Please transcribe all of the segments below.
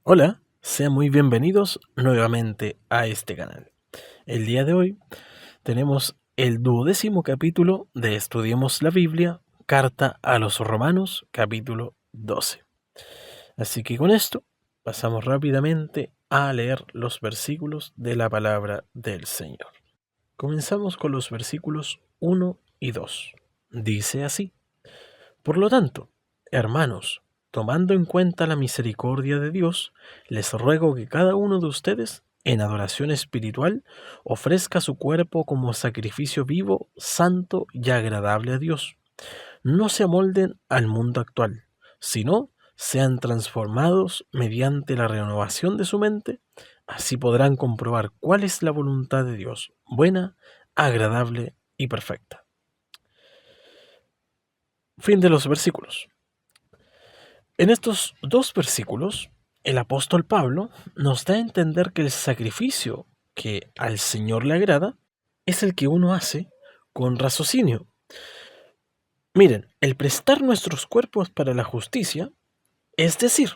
Hola, sean muy bienvenidos nuevamente a este canal. El día de hoy tenemos el 12º capítulo de Estudiemos la Biblia, Carta a los Romanos, capítulo 12. Así que con esto pasamos rápidamente a leer los versículos de la palabra del Señor. Comenzamos con los versículos 1 y 2. Dice así: Por lo tanto, hermanos, tomando en cuenta la misericordia de Dios, les ruego que cada uno de ustedes, en adoración espiritual, ofrezca su cuerpo como sacrificio vivo, santo y agradable a Dios. No se amolden al mundo actual, sino sean transformados mediante la renovación de su mente, así podrán comprobar cuál es la voluntad de Dios, buena, agradable y perfecta. Fin de los versículos. En estos dos versículos, el apóstol Pablo nos da a entender que el sacrificio que al Señor le agrada es el que uno hace con raciocinio. Miren, el prestar nuestros cuerpos para la justicia, es decir,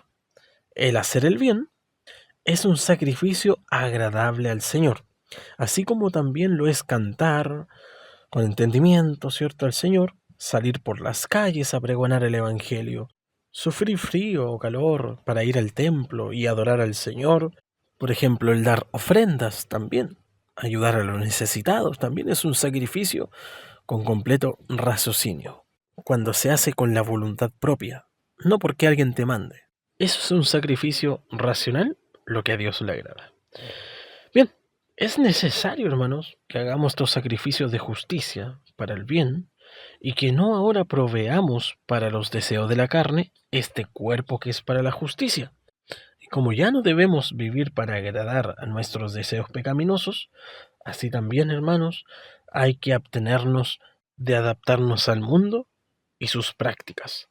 el hacer el bien, es un sacrificio agradable al Señor, así como también lo es cantar con entendimiento, ¿cierto?, al Señor, salir por las calles a pregonar el Evangelio, sufrir frío o calor para ir al templo y adorar al Señor, por ejemplo, el dar ofrendas también, ayudar a los necesitados también es un sacrificio con completo raciocinio, cuando se hace con la voluntad propia, no porque alguien te mande. Eso es un sacrificio racional, lo que a Dios le agrada. Bien, es necesario, hermanos, que hagamos estos sacrificios de justicia para el bien y que no ahora proveamos para los deseos de la carne este cuerpo que es para la justicia. Y como ya no debemos vivir para agradar a nuestros deseos pecaminosos, así también, hermanos, hay que abstenernos de adaptarnos al mundo y sus prácticas.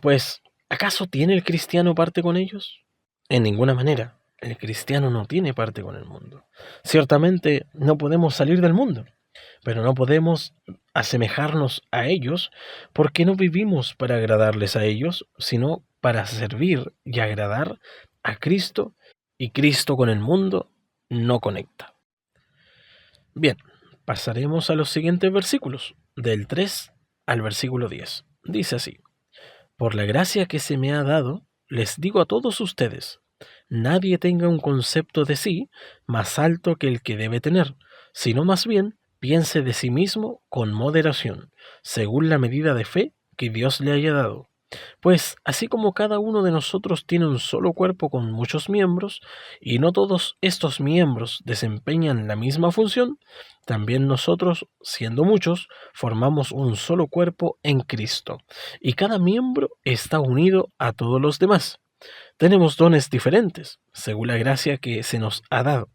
Pues, ¿acaso tiene el cristiano parte con ellos? En ninguna manera. El cristiano no tiene parte con el mundo. Ciertamente no podemos salir del mundo, pero no podemos asemejarnos a ellos porque no vivimos para agradarles a ellos, sino para servir y agradar a Cristo, y Cristo con el mundo no conecta. Bien, pasaremos a los siguientes versículos, del 3 al versículo 10. Dice así: Por la gracia que se me ha dado, les digo a todos ustedes, nadie tenga un concepto de sí más alto que el que debe tener, sino más bien piense de sí mismo con moderación, según la medida de fe que Dios le haya dado. Pues así como cada uno de nosotros tiene un solo cuerpo con muchos miembros, y no todos estos miembros desempeñan la misma función, también nosotros, siendo muchos, formamos un solo cuerpo en Cristo, y cada miembro está unido a todos los demás. Tenemos dones diferentes, según la gracia que se nos ha dado.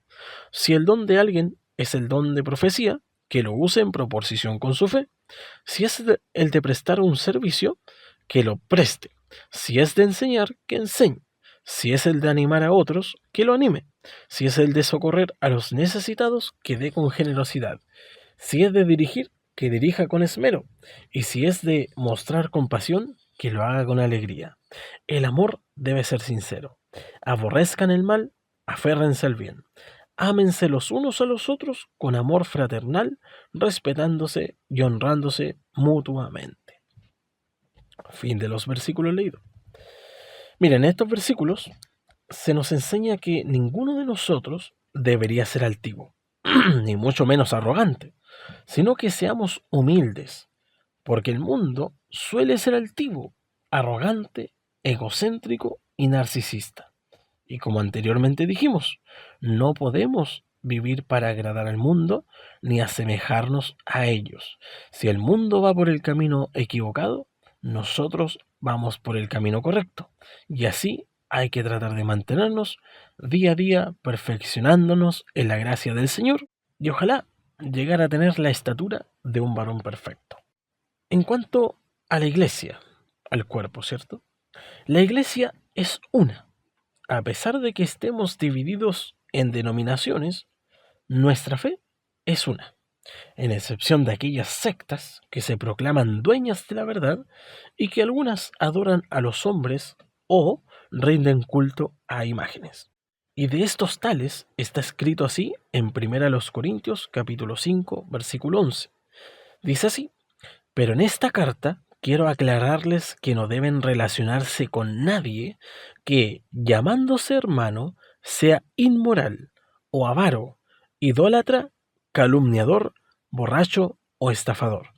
Si el don de alguien es el don de profecía, que lo use en proporción con su fe. Si es el de prestar un servicio, que lo preste. Si es de enseñar, que enseñe. Si es el de animar a otros, que lo anime. Si es el de socorrer a los necesitados, que dé con generosidad. Si es de dirigir, que dirija con esmero. Y si es de mostrar compasión, que lo haga con alegría. El amor debe ser sincero. Aborrezcan el mal, aférrense al bien. Ámense los unos a los otros con amor fraternal, respetándose y honrándose mutuamente. Fin de los versículos leídos. Miren, en estos versículos se nos enseña que ninguno de nosotros debería ser altivo, ni mucho menos arrogante, sino que seamos humildes, porque el mundo suele ser altivo, arrogante, egocéntrico y narcisista. Y como anteriormente dijimos, no podemos vivir para agradar al mundo ni asemejarnos a ellos. Si el mundo va por el camino equivocado, nosotros vamos por el camino correcto. Y así hay que tratar de mantenernos día a día perfeccionándonos en la gracia del Señor y ojalá llegar a tener la estatura de un varón perfecto. En cuanto a la iglesia, al cuerpo, ¿cierto? La iglesia es una. A pesar de que estemos divididos en denominaciones, nuestra fe es una, en excepción de aquellas sectas que se proclaman dueñas de la verdad y que algunas adoran a los hombres o rinden culto a imágenes. Y de estos tales está escrito así en 1 Corintios capítulo 5, versículo 11. Dice así: pero en esta carta quiero aclararles que no deben relacionarse con nadie que, llamándose hermano, sea inmoral o avaro, idólatra, calumniador, borracho o estafador.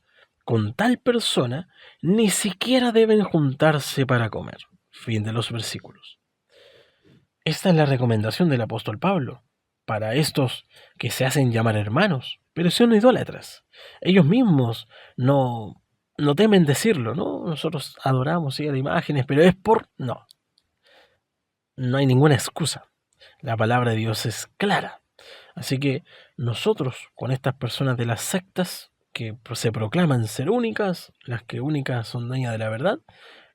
Con tal persona ni siquiera deben juntarse para comer. Fin de los versículos. Esta es la recomendación del apóstol Pablo para estos que se hacen llamar hermanos, pero son idólatras. Ellos mismos no temen decirlo, ¿no? Nosotros adoramos, sí, a las imágenes, pero es por... No hay ninguna excusa. La palabra de Dios es clara. Así que nosotros, con estas personas de las sectas que se proclaman ser únicas, las que únicas son dueñas de la verdad,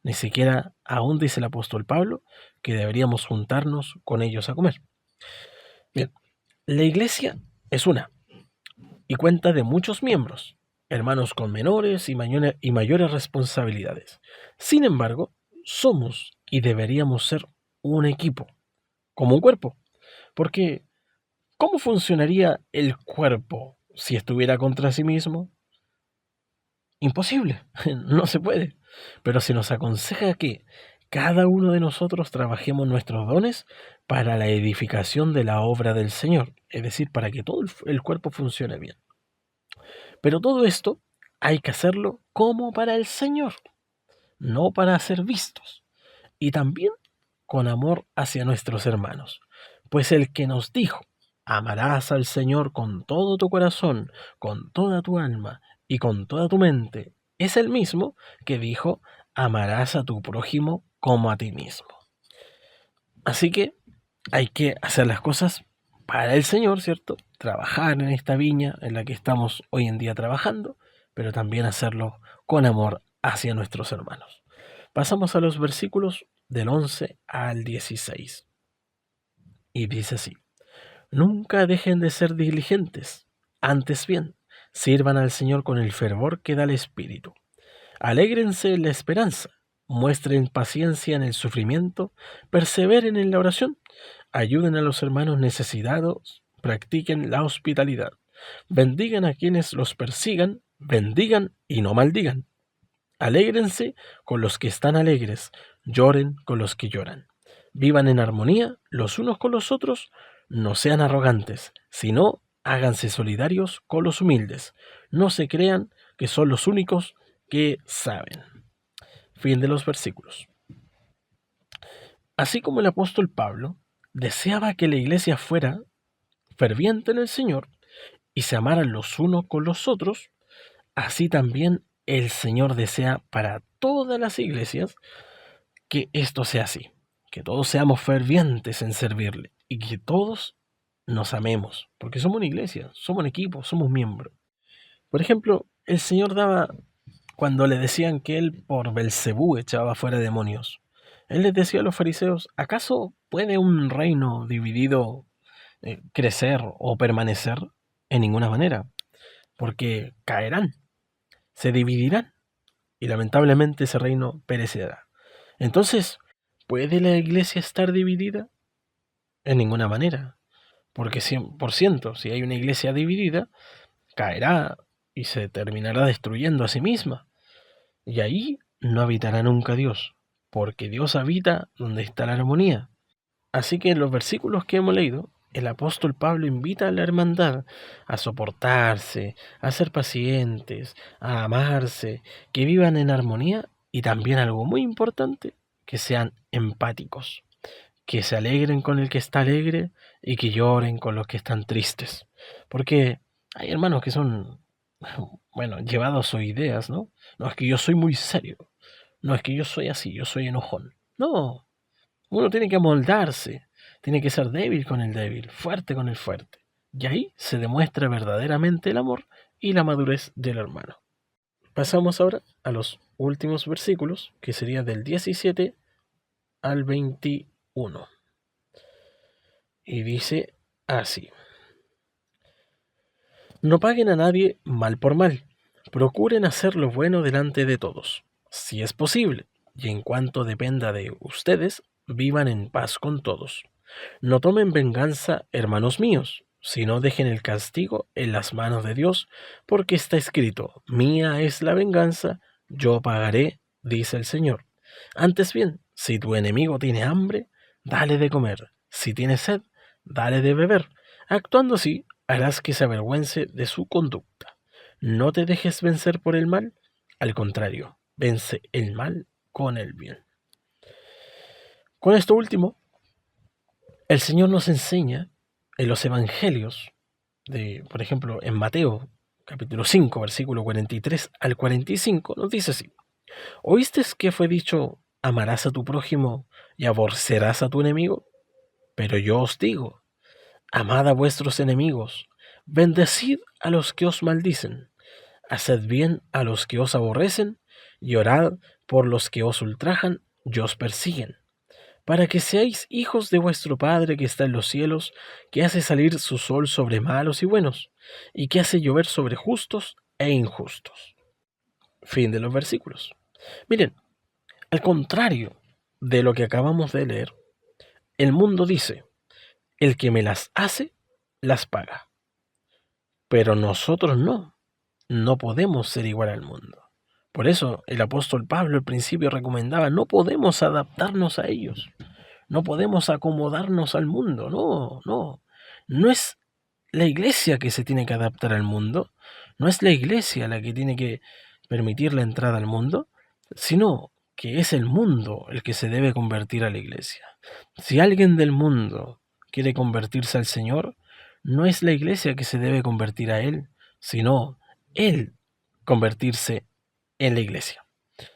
ni siquiera aún dice el apóstol Pablo que deberíamos juntarnos con ellos a comer. Bien, la iglesia es una y cuenta de muchos miembros, hermanos con menores y mayores responsabilidades. Sin embargo, somos y deberíamos ser un equipo, como un cuerpo, porque ¿cómo funcionaría el cuerpo si estuviera contra sí mismo? Imposible, no se puede. Pero se nos aconseja que cada uno de nosotros trabajemos nuestros dones para la edificación de la obra del Señor, es decir, para que todo el cuerpo funcione bien. Pero todo esto hay que hacerlo como para el Señor, no para ser vistos, y también con amor hacia nuestros hermanos. Pues el que nos dijo: amarás al Señor con todo tu corazón, con toda tu alma y con toda tu mente, es el mismo que dijo: amarás a tu prójimo como a ti mismo. Así que hay que hacer las cosas para el Señor, ¿cierto? Trabajar en esta viña en la que estamos hoy en día trabajando, pero también hacerlo con amor hacia nuestros hermanos. Pasamos a los versículos del 11 al 16. Y dice así: nunca dejen de ser diligentes, antes bien, sirvan al Señor con el fervor que da el Espíritu. Alégrense en la esperanza, muestren paciencia en el sufrimiento, perseveren en la oración, ayuden a los hermanos necesitados, practiquen la hospitalidad, bendigan a quienes los persigan, bendigan y no maldigan. Alégrense con los que están alegres, lloren con los que lloran. Vivan en armonía los unos con los otros, no sean arrogantes, sino háganse solidarios con los humildes. No se crean que son los únicos que saben. Fin de los versículos. Así como el apóstol Pablo deseaba que la iglesia fuera ferviente en el Señor y se amaran los unos con los otros, así también el Señor desea para todas las iglesias que esto sea así, que todos seamos fervientes en servirle y que todos nos amemos, porque somos una iglesia, somos un equipo, somos miembros. Por ejemplo, el Señor daba cuando le decían que él por Belcebú echaba fuera demonios. Él les decía a los fariseos: ¿acaso puede un reino dividido crecer o permanecer? En ninguna manera, porque caerán, se dividirán y lamentablemente ese reino perecerá. Entonces, ¿puede la iglesia estar dividida? En ninguna manera, porque 100%, si hay una iglesia dividida, caerá y se terminará destruyendo a sí misma. Y ahí no habitará nunca Dios, porque Dios habita donde está la armonía. Así que en los versículos que hemos leído, el apóstol Pablo invita a la hermandad a soportarse, a ser pacientes, a amarse, que vivan en armonía y también algo muy importante, que sean empáticos, que se alegren con el que está alegre y que lloren con los que están tristes. Porque hay hermanos que son, bueno, llevados a sus ideas, ¿no? No, es que yo soy muy serio. No, es que yo soy así, yo soy enojón. No, uno tiene que amoldarse, tiene que ser débil con el débil, fuerte con el fuerte. Y ahí se demuestra verdaderamente el amor y la madurez del hermano. Pasamos ahora a los últimos versículos, que sería del 17 al 21. Y dice así: no paguen a nadie mal por mal, procuren hacer lo bueno delante de todos, si es posible. y en cuanto dependa de ustedes, vivan en paz con todos. No tomen venganza, hermanos míos, sino dejen el castigo en las manos de Dios, porque está escrito, mía es la venganza, yo pagaré, dice el Señor. Antes bien, si tu enemigo tiene hambre, dale de comer, si tiene sed, dale de beber. Actuando así, harás que se avergüence de su conducta. No te dejes vencer por el mal, al contrario, vence el mal con el bien. Con esto último, el Señor nos enseña en los evangelios, por ejemplo, en Mateo, capítulo 5, versículo 43 al 45, nos dice así: ¿Oíste que fue dicho, amarás a tu prójimo y aborrecerás a tu enemigo? Pero yo os digo, amad a vuestros enemigos, bendecid a los que os maldicen, haced bien a los que os aborrecen, y orad por los que os ultrajan y os persiguen, para que seáis hijos de vuestro Padre que está en los cielos, que hace salir su sol sobre malos y buenos, y que hace llover sobre justos e injustos. Fin de los versículos. Miren, al contrario de lo que acabamos de leer, el mundo dice, el que me las hace, las paga. Pero nosotros no podemos ser igual al mundo. Por eso el apóstol Pablo al principio recomendaba, no podemos adaptarnos a ellos. No podemos acomodarnos al mundo, no. No es la iglesia que se tiene que adaptar al mundo, no es la iglesia la que tiene que permitir la entrada al mundo, sino que es el mundo el que se debe convertir a la iglesia. Si alguien del mundo quiere convertirse al Señor, no es la iglesia que se debe convertir a Él, sino Él convertirse en la iglesia.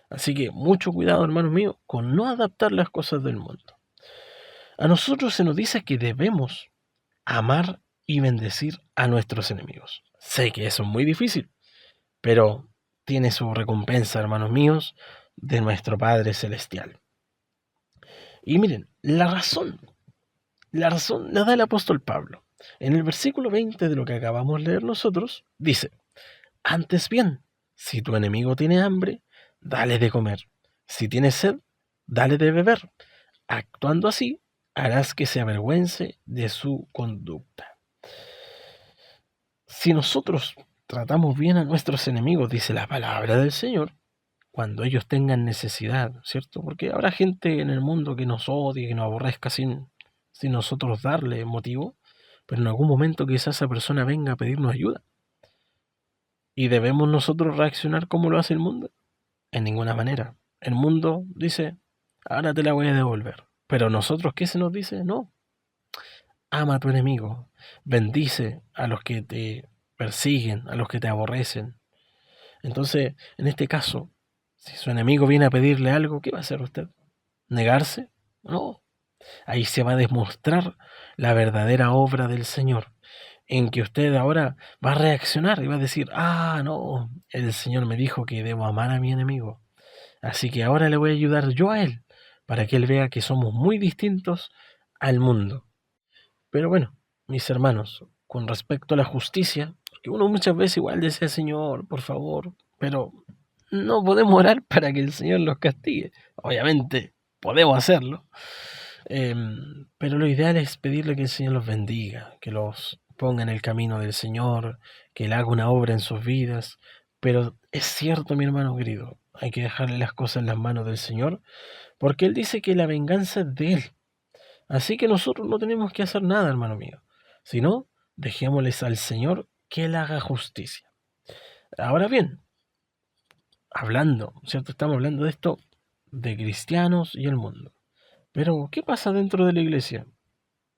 Así que mucho cuidado, hermanos míos, con no adaptar las cosas del mundo. A nosotros se nos dice que debemos amar y bendecir a nuestros enemigos. Sé que eso es muy difícil, pero tiene su recompensa, hermanos míos, de nuestro Padre Celestial. Y miren, la razón la da el apóstol Pablo. En el versículo 20 de lo que acabamos de leer nosotros, dice, antes bien, si tu enemigo tiene hambre, dale de comer. Si tiene sed, dale de beber. Actuando así, harás que se avergüence de su conducta. Si nosotros tratamos bien a nuestros enemigos, dice la palabra del Señor, cuando ellos tengan necesidad, ¿cierto? Porque habrá gente en el mundo que nos odie, que nos aborrezca sin nosotros darle motivo, pero en algún momento quizás esa persona venga a pedirnos ayuda. ¿Y debemos nosotros reaccionar como lo hace el mundo? En ninguna manera. El mundo dice, ahora te la voy a devolver. Pero nosotros, ¿qué se nos dice? No. Ama a tu enemigo, bendice a los que te persiguen, a los que te aborrecen. Entonces, en este caso, si su enemigo viene a pedirle algo, ¿qué va a hacer usted? ¿Negarse? No. Ahí se va a demostrar la verdadera obra del Señor, en que usted ahora va a reaccionar y va a decir, no, el Señor me dijo que debo amar a mi enemigo, así que ahora le voy a ayudar yo a él, para que él vea que somos muy distintos al mundo. Pero bueno, mis hermanos, con respecto a la justicia, porque uno muchas veces igual desea, Señor, por favor, pero no podemos orar para que el Señor los castigue. Obviamente podemos hacerlo, pero lo ideal es pedirle que el Señor los bendiga, que los ponga en el camino del Señor, que Él haga una obra en sus vidas. Pero es cierto, mi hermano querido, hay que dejarle las cosas en las manos del Señor, porque Él dice que la venganza es de Él. Así que nosotros no tenemos que hacer nada, hermano mío, sino dejémosles al Señor que Él haga justicia. Ahora bien, ¿cierto? Estamos hablando de esto de cristianos y el mundo. Pero, ¿qué pasa dentro de la iglesia?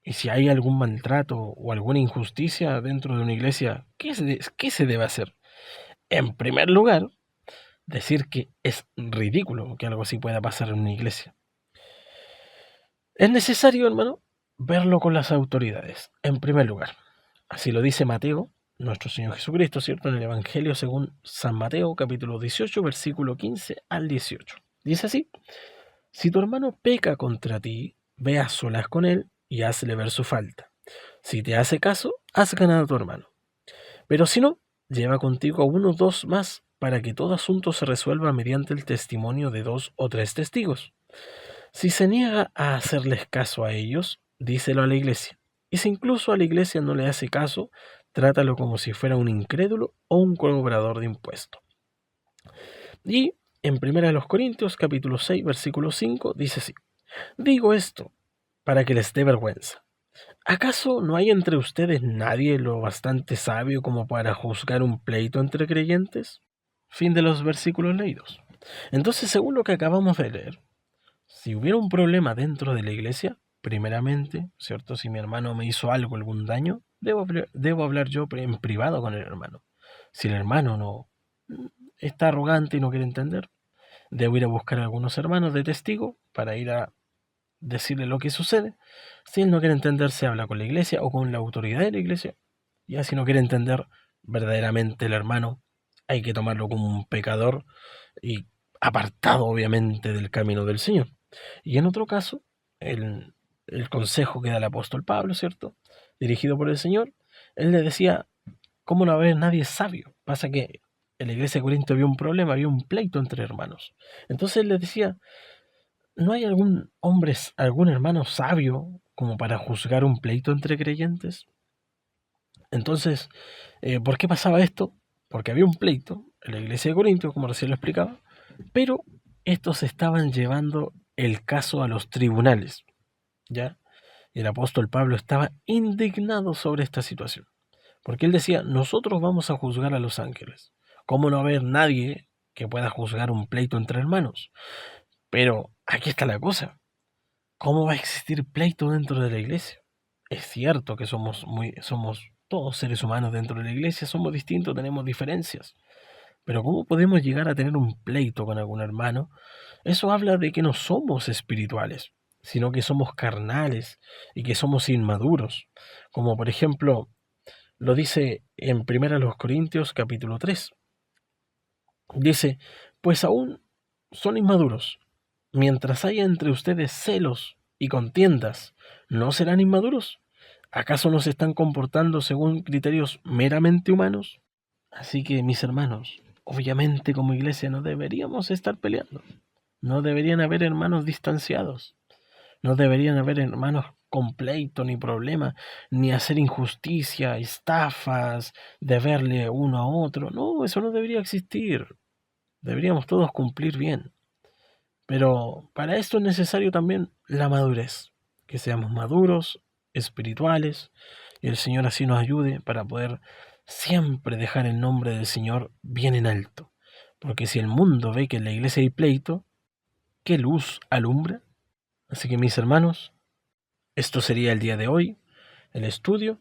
Y si hay algún maltrato o alguna injusticia dentro de una iglesia, ¿qué se debe hacer? En primer lugar, decir que es ridículo que algo así pueda pasar en una iglesia. Es necesario, hermano, verlo con las autoridades, en primer lugar. Así lo dice Mateo, nuestro Señor Jesucristo, ¿cierto? En el Evangelio según San Mateo, capítulo 18, versículo 15 al 18. Dice así, si tu hermano peca contra ti, ve a solas con él y hazle ver su falta. Si te hace caso, has ganado a tu hermano. Pero si no, lleva contigo a uno o dos más para que todo asunto se resuelva mediante el testimonio de 2 o 3 testigos. Si se niega a hacerles caso a ellos, díselo a la iglesia. Y si incluso a la iglesia no le hace caso, trátalo como si fuera un incrédulo o un cobrador de impuestos. Y en 1 Corintios capítulo 6, versículo 5 dice así: digo esto para que les dé vergüenza. ¿Acaso no hay entre ustedes nadie lo bastante sabio como para juzgar un pleito entre creyentes? Fin de los versículos leídos. Entonces, según lo que acabamos de leer, si hubiera un problema dentro de la iglesia, primeramente, ¿cierto? Si mi hermano me hizo algo, algún daño, debo hablar yo en privado con el hermano. Si el hermano no está arrogante y no quiere entender, debo ir a buscar a algunos hermanos de testigo para ir a decirle lo que sucede. Si él no quiere entender, se habla con la iglesia o con la autoridad de la iglesia. Ya si no quiere entender verdaderamente el hermano, hay que tomarlo como un pecador y apartado obviamente del camino del Señor. Y en otro caso, el consejo que da el apóstol Pablo, ¿cierto? Dirigido por el Señor, él le decía: ¿cómo no va a haber nadie sabio? Pasa que en la iglesia de Corinto había un problema, había un pleito entre hermanos. Entonces él les decía: ¿no hay algún hombre, algún hermano sabio como para juzgar un pleito entre creyentes? Entonces, ¿por qué pasaba esto? Porque había un pleito en la iglesia de Corinto, como recién lo explicaba, pero estos estaban llevando el caso a los tribunales, ¿ya? Y el apóstol Pablo estaba indignado sobre esta situación, porque él decía: nosotros vamos a juzgar a los ángeles. ¿Cómo no haber nadie que pueda juzgar un pleito entre hermanos? Pero aquí está la cosa: ¿cómo va a existir pleito dentro de la iglesia? Es cierto que somos todos seres humanos dentro de la iglesia, somos distintos, tenemos diferencias. Pero ¿cómo podemos llegar a tener un pleito con algún hermano? Eso habla de que no somos espirituales, sino que somos carnales y que somos inmaduros. Como por ejemplo lo dice en 1 Corintios capítulo 3. Dice: pues aún son inmaduros. Mientras haya entre ustedes celos y contiendas, ¿no serán inmaduros? ¿Acaso no se están comportando según criterios meramente humanos? Así que, mis hermanos, obviamente como iglesia no deberíamos estar peleando. No deberían haber hermanos distanciados. No deberían haber hermanos con pleito ni problema, ni hacer injusticia, estafas, deberle uno a otro. No, eso no debería existir. Deberíamos todos cumplir bien. Pero para esto es necesario también la madurez, que seamos maduros, espirituales, y el Señor así nos ayude para poder siempre dejar el nombre del Señor bien en alto. Porque si el mundo ve que en la iglesia hay pleito, ¿qué luz alumbra? Así que, mis hermanos, esto sería el día de hoy, el estudio.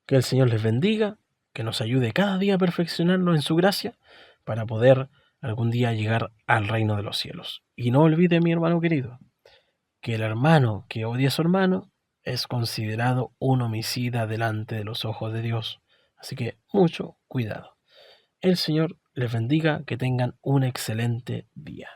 Que el Señor les bendiga, que nos ayude cada día a perfeccionarnos en su gracia para poder algún día llegar al reino de los cielos. Y no olvide, mi hermano querido, que el hermano que odia a su hermano es considerado un homicida delante de los ojos de Dios. Así que mucho cuidado. El Señor les bendiga, que tengan un excelente día.